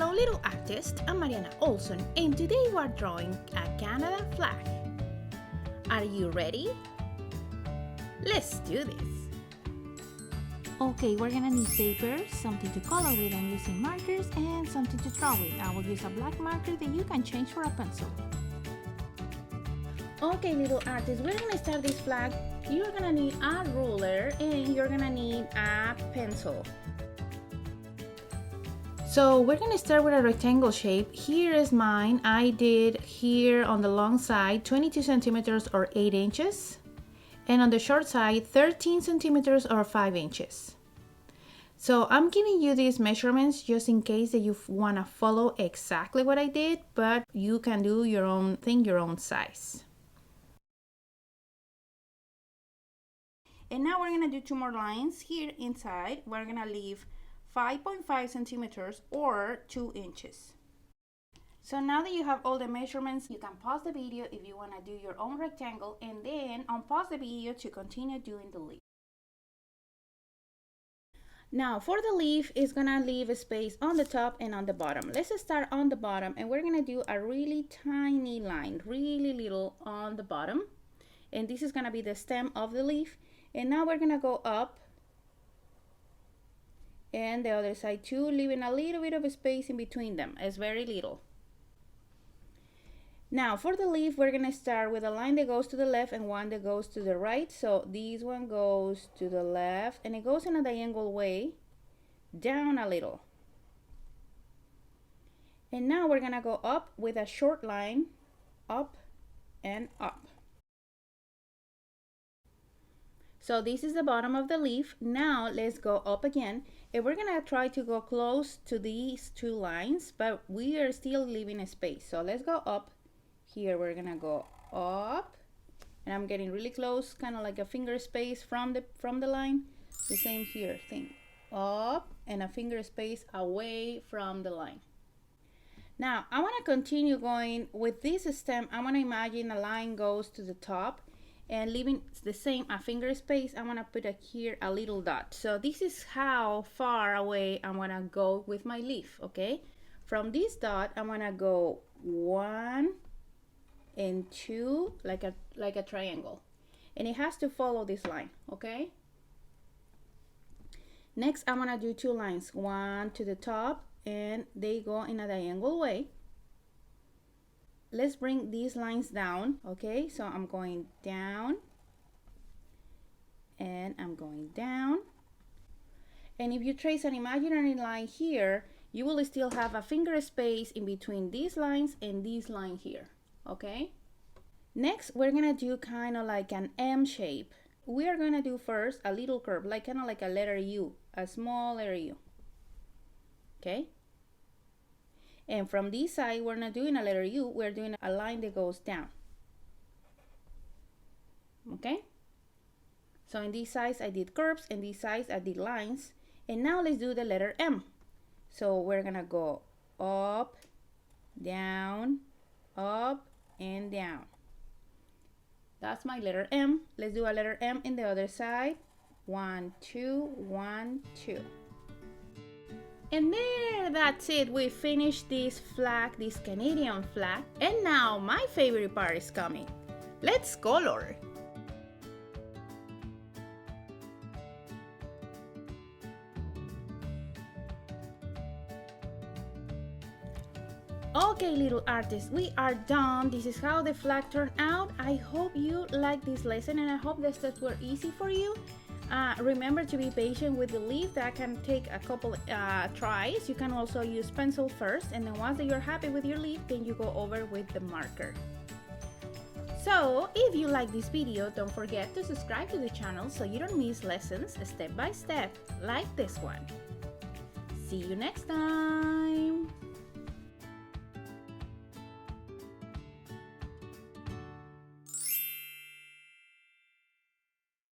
Hello little artist, I'm Mariana Olson and today we're drawing a Canada flag. Are you ready? Let's do this! Okay, we're gonna need paper, something to color with. I'm using markers and something to draw with. I will use a black marker that you can change for a pencil. Okay little artists, we're gonna start this flag. You're gonna need a ruler and you're gonna need a pencil. So we're gonna start with a rectangle shape. Here is mine. I did here on the long side 22 centimeters or 8 inches. And on the short side 13 centimeters or 5 inches. So I'm giving you these measurements just in case that you wanna follow exactly what I did, but you can do your own thing, your own size. And now we're gonna do 2 more lines. Here inside, we're gonna leave 5.5 centimeters or 2 inches. So now that you have all the measurements, you can pause the video if you want to do your own rectangle and then unpause the video to continue doing the leaf. Now for the leaf, it's gonna leave a space on the top and on the bottom. Let's start on the bottom and we're gonna do a really tiny line, really little on the bottom. And this is gonna be the stem of the leaf. And now we're gonna go up and the other side too, leaving a little bit of a space in between them. It's very little. Now for the leaf, we're gonna start with a line that goes to the left and one that goes to the right. So this one goes to the left and it goes in a diagonal way down a little. And now we're gonna go up with a short line, up and up. So this is the bottom of the leaf. Now let's go up again and we're gonna try to go close to these 2 lines, but we are still leaving a space. So let's go up. Here we're gonna go up and I'm getting really close, kind of like a finger space from the line. The same here, thing up and a finger space away from the line. Now I want to continue going with this stem. I want to imagine a line goes to the top and leaving the same a finger space. I want to put here a little dot. So this is how far away I want to go with my leaf. Okay, from this dot I want to go 1 and 2 like a triangle, and it has to follow this line. Okay, next I want to do 2 lines, one to the top and they go in a diagonal way. Let's bring these lines down. Okay, so I'm going down and I'm going down, and if you trace an imaginary line here, you will still have a finger space in between these lines and this line here. Okay, next we're gonna do kind of like an M shape. We are gonna do first a little curve, like kind of like a letter U, a small letter U. Okay, and from this side we're not doing a letter U, we're doing a line that goes down. Okay, so in these sides I did curves and these sides I did lines, and now let's do the letter M. So we're gonna go up, down, up and down. That's my letter M. Let's do a letter M in the other side. 1 2 1 2. And there, that's it. We finished this flag, this Canadian flag. And now my favorite part is coming. Let's color. Okay little artists, we are done. This is how the flag turned out. I hope you liked this lesson and I hope the steps were easy for you. Remember to be patient with the leaf. That can take a couple tries. You can also use pencil first, and then once that you're happy with your leaf, then you go over with the marker. So if you like this video, don't forget to subscribe to the channel so you don't miss lessons step by step like this one. See you next time.